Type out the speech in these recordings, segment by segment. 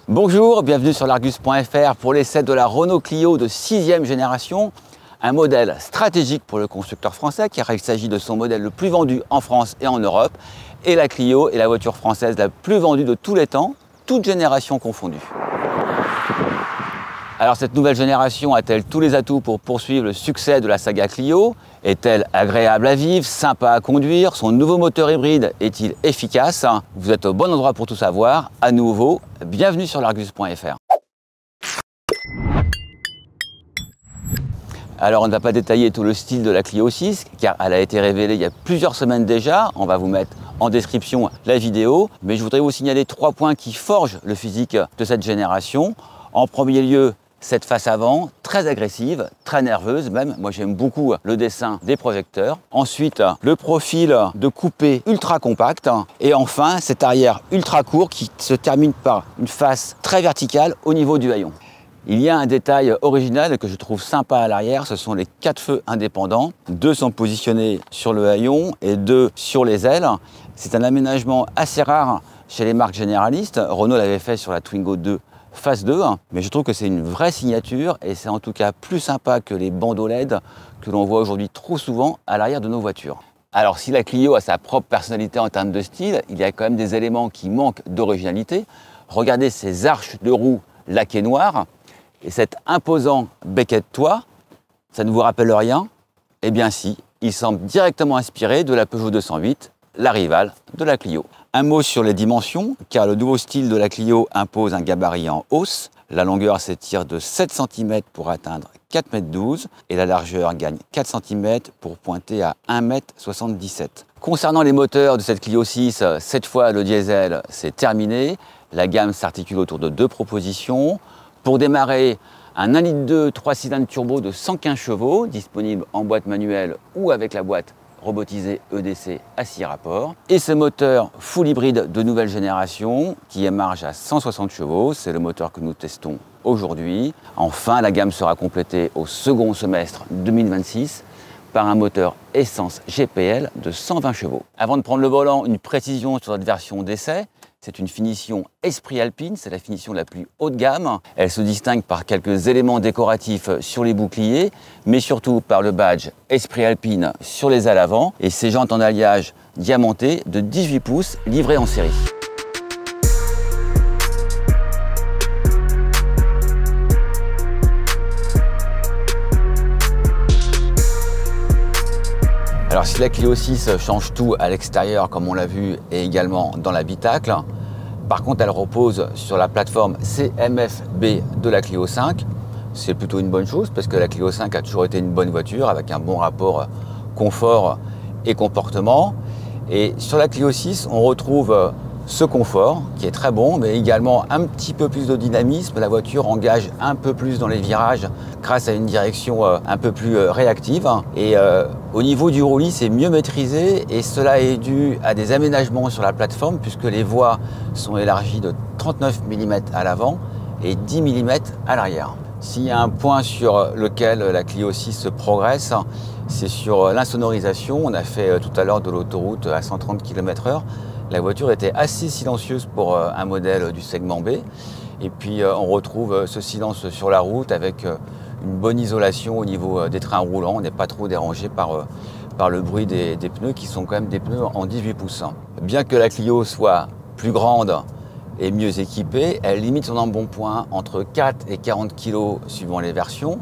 Bonjour, bienvenue sur l'Argus.fr pour l'essai de la Renault Clio de 6e génération. Un modèle stratégique pour le constructeur français car il s'agit de son modèle le plus vendu en France et en Europe. Et la Clio est la voiture française la plus vendue de tous les temps, toutes générations confondues. Alors cette nouvelle génération a-t-elle tous les atouts pour poursuivre le succès de la saga Clio? Est-elle agréable à vivre, sympa à conduire? Son nouveau moteur hybride est-il efficace? Vous êtes au bon endroit pour tout savoir. À nouveau, bienvenue sur l'Argus.fr. Alors on ne va pas détailler tout le style de la Clio 6 car elle a été révélée il y a plusieurs semaines déjà. On va vous mettre en description la vidéo. Mais je voudrais vous signaler 3 points qui forgent le physique de cette génération. En premier lieu, cette face avant, très agressive, très nerveuse même. Moi j'aime beaucoup le dessin des projecteurs. Ensuite, le profil de coupé ultra compact. Et enfin, cet arrière ultra court qui se termine par une face très verticale au niveau du haillon. Il y a un détail original que je trouve sympa à l'arrière, ce sont les 4 feux indépendants. 2 sont positionnés sur le haillon et 2 sur les ailes. C'est un aménagement assez rare chez les marques généralistes. Renault l'avait fait sur la Twingo 2 Phase 2, mais je trouve que c'est une vraie signature et c'est en tout cas plus sympa que les bandeaux LED que l'on voit aujourd'hui trop souvent à l'arrière de nos voitures. Alors si la Clio a sa propre personnalité en termes de style, il y a quand même des éléments qui manquent d'originalité. Regardez ces arches de roues laquées noires et cet imposant becquet de toit, ça ne vous rappelle rien? Eh bien si, il semble directement inspiré de la Peugeot 208, la rivale de la Clio. Un mot sur les dimensions, car le nouveau style de la Clio impose un gabarit en hausse. La longueur s'étire de 7 cm pour atteindre 4,12 m et la largeur gagne 4 cm pour pointer à 1,77 m. Concernant les moteurs de cette Clio 6, cette fois le diesel c'est terminé. La gamme s'articule autour de 2 propositions. Pour démarrer, un 1,2 litre 3 cylindres turbo de 115 chevaux, disponible en boîte manuelle ou avec la boîte robotisé EDC à 6 rapports. Et ce moteur full hybride de nouvelle génération qui émarge à 160 chevaux, c'est le moteur que nous testons aujourd'hui. Enfin, la gamme sera complétée au second semestre 2026 par un moteur essence GPL de 120 chevaux. Avant de prendre le volant, une précision sur cette version d'essai. C'est une finition Esprit Alpine, c'est la finition la plus haut de gamme. Elle se distingue par quelques éléments décoratifs sur les boucliers, mais surtout par le badge Esprit Alpine sur les ailes avant et ses jantes en alliage diamantées de 18 pouces livrées en série. Alors si la Clio 6 change tout à l'extérieur comme on l'a vu et également dans l'habitacle, par contre elle repose sur la plateforme CMF-B de la Clio 5. C'est plutôt une bonne chose parce que la Clio 5 a toujours été une bonne voiture avec un bon rapport confort et comportement. Et sur la Clio 6 on retrouve ce confort qui est très bon, mais également un petit peu plus de dynamisme. La voiture engage un peu plus dans les virages grâce à une direction un peu plus réactive. Et au niveau du roulis, c'est mieux maîtrisé et cela est dû à des aménagements sur la plateforme puisque les voies sont élargies de 39 mm à l'avant et 10 mm à l'arrière. S'il y a un point sur lequel la Clio 6 progresse, c'est sur l'insonorisation. On a fait tout à l'heure de l'autoroute à 130 km/h. La voiture était assez silencieuse pour un modèle du segment B. Et puis on retrouve ce silence sur la route avec une bonne isolation au niveau des trains roulants. On n'est pas trop dérangé par le bruit des pneus qui sont quand même des pneus en 18 pouces. Bien que la Clio soit plus grande et mieux équipée, elle limite son embonpoint entre 4 et 40 kg suivant les versions.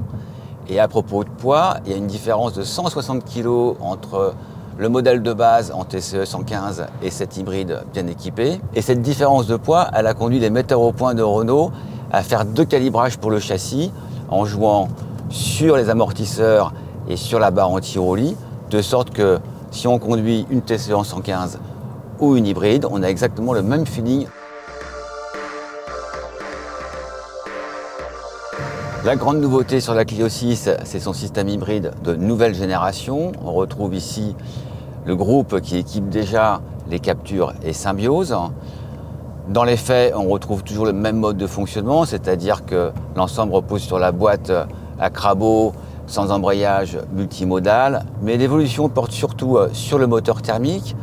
Et à propos de poids, il y a une différence de 160 kg entre le modèle de base en TCE 115 et cet hybride bien équipé. Et cette différence de poids, elle a conduit les metteurs au point de Renault à faire 2 calibrages pour le châssis en jouant sur les amortisseurs et sur la barre anti-roulis, de sorte que si on conduit une TCE 115 ou une hybride, on a exactement le même feeling. La grande nouveauté sur la Clio 6, c'est son système hybride de nouvelle génération. On retrouve ici le groupe qui équipe déjà les Captur et Symbiose. Dans les faits, on retrouve toujours le même mode de fonctionnement, c'est-à-dire que l'ensemble repose sur la boîte à crabot sans embrayage multimodal, mais l'évolution porte surtout sur le moteur thermique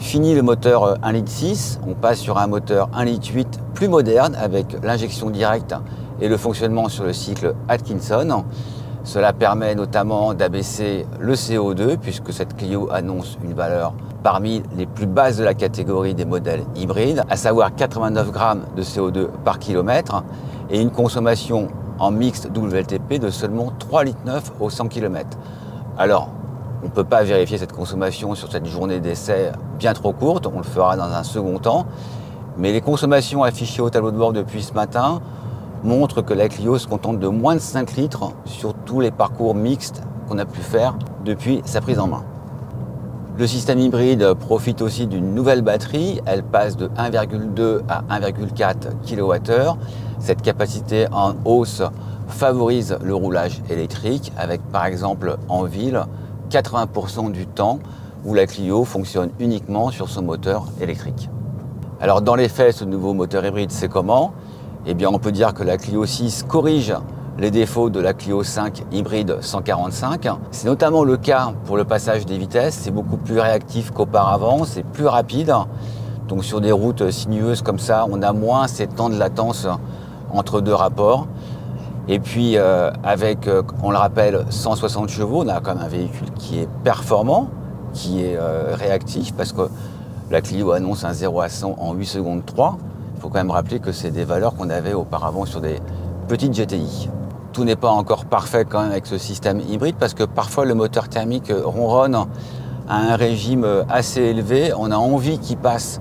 Fini le moteur 1,6 litre, on passe sur un moteur 1,8 litre plus moderne avec l'injection directe et le fonctionnement sur le cycle Atkinson. Cela permet notamment d'abaisser le CO2 puisque cette Clio annonce une valeur parmi les plus basses de la catégorie des modèles hybrides, à savoir 89 grammes de CO2 par kilomètre et une consommation en mixte WLTP de seulement 3,9 litres au 100 km. Alors, on ne peut pas vérifier cette consommation sur cette journée d'essai bien trop courte, on le fera dans un second temps, mais les consommations affichées au tableau de bord depuis ce matin montrent que la Clio se contente de moins de 5 litres sur tous les parcours mixtes qu'on a pu faire depuis sa prise en main. Le système hybride profite aussi d'une nouvelle batterie, elle passe de 1,2 à 1,4 kWh. Cette capacité en hausse favorise le roulage électrique avec par exemple en ville 80% du temps où la Clio fonctionne uniquement sur son moteur électrique. Alors dans les faits, ce nouveau moteur hybride, c'est comment? Eh bien on peut dire que la Clio 6 corrige les défauts de la Clio 5 hybride 145. C'est notamment le cas pour le passage des vitesses, c'est beaucoup plus réactif qu'auparavant, c'est plus rapide. Donc sur des routes sinueuses comme ça, on a moins ces temps de latence entre deux rapports. Et puis avec, on le rappelle, 160 chevaux, on a quand même un véhicule qui est performant, qui est réactif, parce que la Clio annonce un 0 à 100 en 8 secondes 3. Il faut quand même rappeler que c'est des valeurs qu'on avait auparavant sur des petites GTI. Tout n'est pas encore parfait quand même avec ce système hybride, parce que parfois le moteur thermique ronronne à un régime assez élevé. On a envie qu'il passe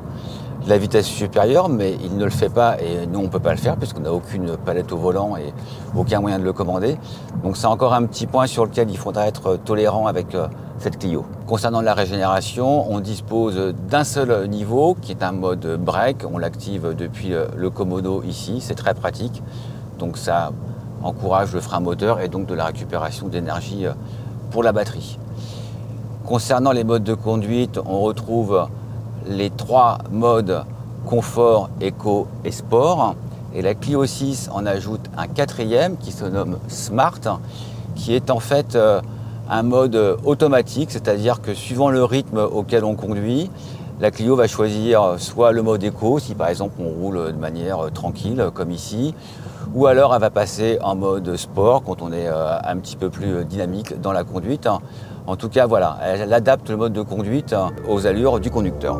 la vitesse supérieure, mais il ne le fait pas et nous on ne peut pas le faire puisqu'on n'a aucune palette au volant et aucun moyen de le commander. Donc c'est encore un petit point sur lequel il faudra être tolérant avec cette Clio. Concernant la régénération, on dispose d'un seul niveau qui est un mode break. On l'active depuis le Komodo ici, c'est très pratique. Donc ça encourage le frein moteur et donc de la récupération d'énergie pour la batterie. Concernant les modes de conduite, on retrouve les trois modes confort, éco et sport. Et la Clio 6 en ajoute un quatrième qui se nomme Smart, qui est en fait un mode automatique, c'est-à-dire que suivant le rythme auquel on conduit, la Clio va choisir soit le mode éco, si par exemple on roule de manière tranquille comme ici, ou alors elle va passer en mode sport quand on est un petit peu plus dynamique dans la conduite. En tout cas, voilà, elle adapte le mode de conduite aux allures du conducteur.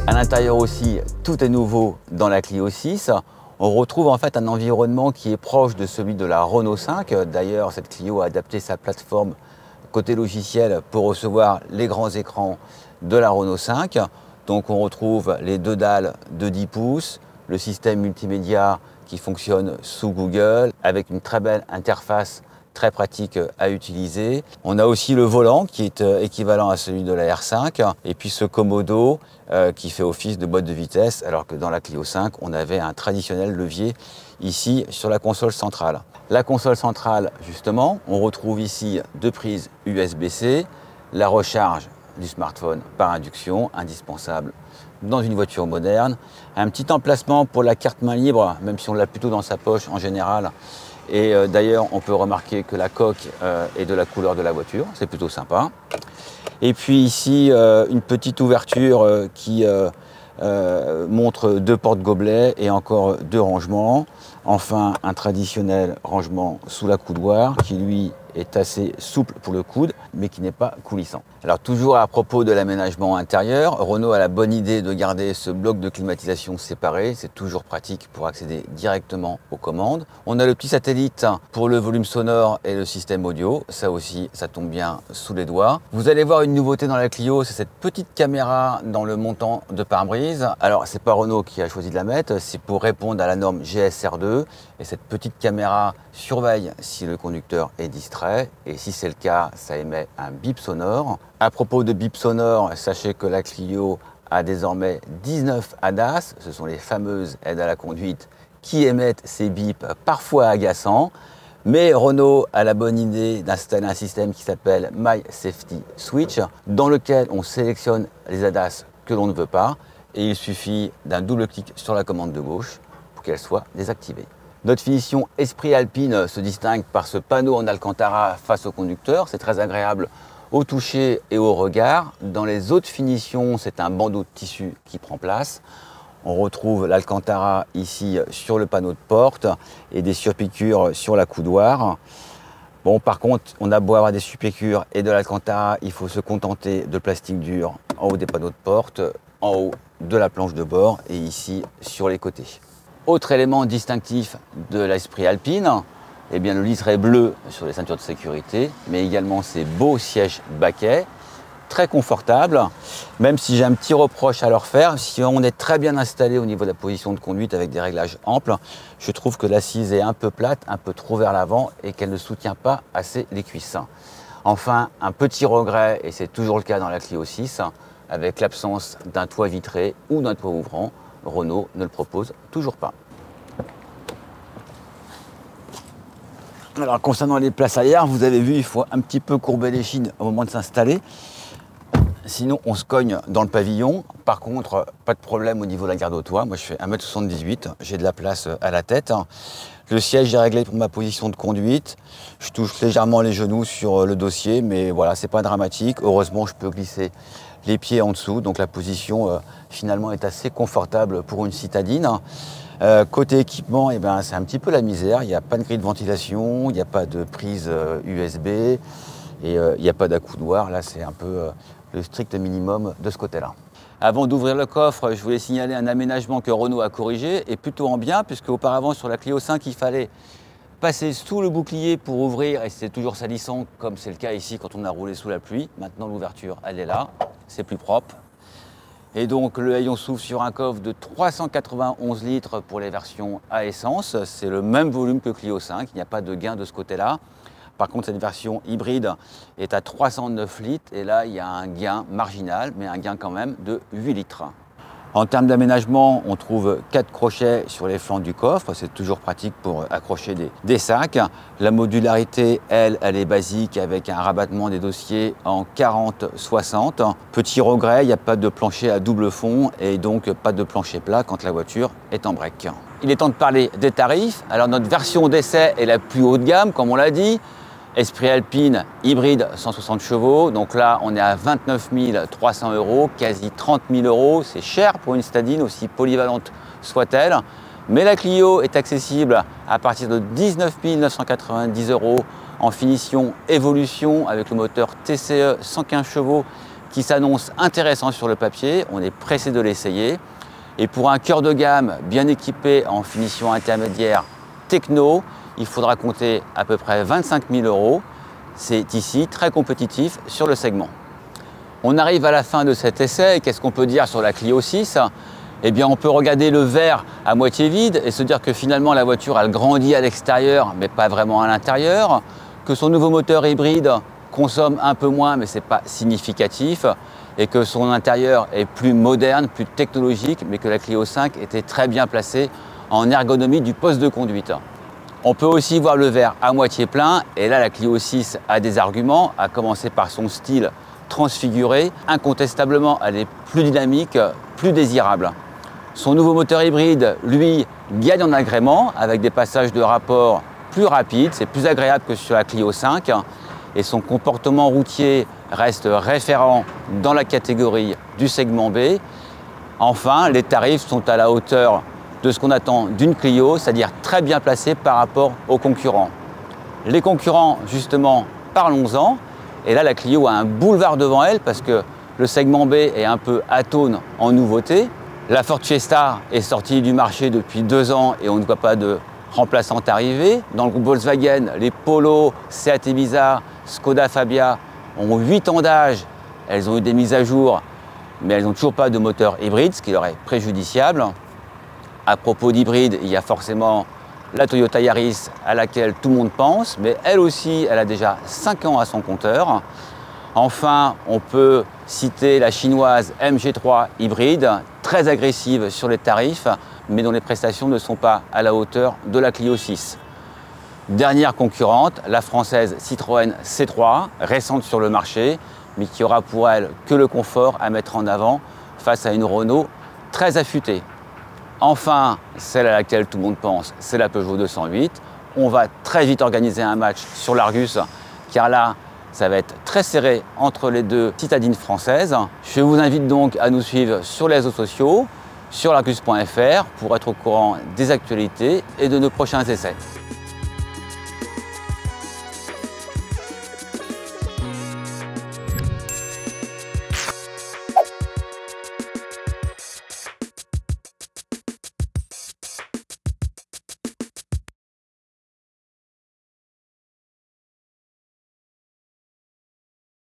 À l'intérieur aussi, tout est nouveau dans la Clio 6. On retrouve en fait un environnement qui est proche de celui de la Renault 5. D'ailleurs, cette Clio a adapté sa plateforme côté logiciel pour recevoir les grands écrans de la Renault 5. Donc on retrouve les deux dalles de 10 pouces, le système multimédia qui fonctionne sous Google avec une très belle interface très pratique à utiliser. On a aussi le volant qui est équivalent à celui de la R5 et puis ce Komodo qui fait office de boîte de vitesse alors que dans la Clio 5 on avait un traditionnel levier ici sur la console centrale. La console centrale justement, on retrouve ici deux prises USB-C, la recharge du smartphone par induction, indispensable dans une voiture moderne, un petit emplacement pour la carte main libre, même si on l'a plutôt dans sa poche en général. Et d'ailleurs, on peut remarquer que la coque est de la couleur de la voiture, c'est plutôt sympa. Et puis ici, une petite ouverture qui montre deux porte-gobelets et encore deux rangements. Enfin, un traditionnel rangement sous la coudoir qui, lui, est assez souple pour le coude, mais qui n'est pas coulissant. Alors toujours à propos de l'aménagement intérieur, Renault a la bonne idée de garder ce bloc de climatisation séparé, c'est toujours pratique pour accéder directement aux commandes. On a le petit satellite pour le volume sonore et le système audio, ça aussi ça tombe bien sous les doigts. Vous allez voir une nouveauté dans la Clio, c'est cette petite caméra dans le montant de pare-brise. Alors c'est pas Renault qui a choisi de la mettre, c'est pour répondre à la norme GSR2 et cette petite caméra surveille si le conducteur est distrait et si c'est le cas, ça émet un bip sonore. À propos de bip sonore, sachez que la Clio a désormais 19 ADAS, ce sont les fameuses aides à la conduite qui émettent ces bips parfois agaçants. Mais Renault a la bonne idée d'installer un système qui s'appelle My Safety Switch, dans lequel on sélectionne les ADAS que l'on ne veut pas et il suffit d'un double clic sur la commande de gauche pour qu'elle soit désactivée. Notre finition Esprit Alpine se distingue par ce panneau en alcantara face au conducteur. C'est très agréable au toucher et au regard. Dans les autres finitions, c'est un bandeau de tissu qui prend place. On retrouve l'alcantara ici sur le panneau de porte et des surpiqûres sur la coudoir. Bon, par contre, on a beau avoir des surpiqûres et de l'alcantara, il faut se contenter de plastique dur en haut des panneaux de porte, en haut de la planche de bord et ici sur les côtés. Autre élément distinctif de l'Esprit Alpine, eh bien, le liseré bleu sur les ceintures de sécurité, mais également ces beaux sièges baquets, très confortables, même si j'ai un petit reproche à leur faire. Si on est très bien installé au niveau de la position de conduite avec des réglages amples, je trouve que l'assise est un peu plate, un peu trop vers l'avant et qu'elle ne soutient pas assez les cuisses. Enfin, un petit regret, et c'est toujours le cas dans la Clio 6, avec l'absence d'un toit vitré ou d'un toit ouvrant. Renault ne le propose toujours pas. Alors concernant les places arrière, vous avez vu, il faut un petit peu courber les chines au moment de s'installer. Sinon, on se cogne dans le pavillon. Par contre, pas de problème au niveau de la garde au toit. Moi, je fais 1,78 m, j'ai de la place à la tête. Le siège est réglé pour ma position de conduite. Je touche légèrement les genoux sur le dossier, mais voilà, c'est pas dramatique. Heureusement, je peux glisser les pieds en dessous, donc la position finalement est assez confortable pour une citadine. Côté équipement, eh ben, c'est un petit peu la misère. Il n'y a pas de grille de ventilation, il n'y a pas de prise USB et il n'y a pas d'accoudoir. Là, c'est un peu le strict minimum de ce côté-là. Avant d'ouvrir le coffre, je voulais signaler un aménagement que Renault a corrigé, et plutôt en bien, puisque auparavant sur la Clio 5, il fallait passer sous le bouclier pour ouvrir, et c'est toujours salissant, comme c'est le cas ici quand on a roulé sous la pluie. Maintenant, l'ouverture, elle est là, c'est plus propre. Et donc, le haillon s'ouvre sur un coffre de 391 litres pour les versions à essence. C'est le même volume que Clio 5, il n'y a pas de gain de ce côté-là. Par contre, cette version hybride est à 309 litres et là, il y a un gain marginal, mais un gain quand même de 8 litres. En termes d'aménagement, on trouve 4 crochets sur les flancs du coffre. C'est toujours pratique pour accrocher des sacs. La modularité, elle est basique avec un rabattement des dossiers en 40-60. Petit regret, il n'y a pas de plancher à double fond et donc pas de plancher plat quand la voiture est en break. Il est temps de parler des tarifs. Alors notre version d'essai est la plus haut de gamme, comme on l'a dit. Esprit Alpine hybride 160 chevaux, donc là on est à 29 300 €, quasi 30 000 €, c'est cher pour une citadine aussi polyvalente soit-elle, mais la Clio est accessible à partir de 19 990 € en finition évolution avec le moteur TCE 115 chevaux qui s'annonce intéressant sur le papier, on est pressé de l'essayer. Et pour un cœur de gamme bien équipé en finition intermédiaire techno, il faudra compter à peu près 25 000 €. C'est ici très compétitif sur le segment. On arrive à la fin de cet essai et qu'est-ce qu'on peut dire sur la Clio 6 ? Eh bien, on peut regarder le verre à moitié vide et se dire que finalement la voiture elle grandit à l'extérieur mais pas vraiment à l'intérieur, que son nouveau moteur hybride consomme un peu moins mais c'est pas significatif et que son intérieur est plus moderne, plus technologique mais que la Clio 5 était très bien placée en ergonomie du poste de conduite. On peut aussi voir le verre à moitié plein et là la Clio 6 a des arguments, à commencer par son style transfiguré. Incontestablement, elle est plus dynamique, plus désirable. Son nouveau moteur hybride, lui, gagne en agrément avec des passages de rapport plus rapides, c'est plus agréable que sur la Clio 5 et son comportement routier reste référent dans la catégorie du segment B. Enfin, les tarifs sont à la hauteur de ce qu'on attend d'une Clio, c'est-à-dire très bien placée par rapport aux concurrents. Les concurrents, justement, parlons-en. Et là, la Clio a un boulevard devant elle parce que le segment B est un peu atone en nouveauté. La Ford Fiesta est sortie du marché depuis 2 ans et on ne voit pas de remplaçante arriver. Dans le groupe Volkswagen, les Polo, Seat Ibiza, Skoda Fabia ont 8 ans d'âge. Elles ont eu des mises à jour, mais elles n'ont toujours pas de moteur hybride, ce qui leur est préjudiciable. À propos d'hybride, il y a forcément la Toyota Yaris à laquelle tout le monde pense, mais elle aussi, elle a déjà 5 ans à son compteur. Enfin, on peut citer la chinoise MG3 hybride, très agressive sur les tarifs, mais dont les prestations ne sont pas à la hauteur de la Clio 6. Dernière concurrente, la française Citroën C3, récente sur le marché, mais qui aura pour elle que le confort à mettre en avant face à une Renault très affûtée. Enfin, celle à laquelle tout le monde pense, c'est la Peugeot 208. On va très vite organiser un match sur l'Argus, car là, ça va être très serré entre les deux citadines françaises. Je vous invite donc à nous suivre sur les réseaux sociaux, sur l'argus.fr, pour être au courant des actualités et de nos prochains essais.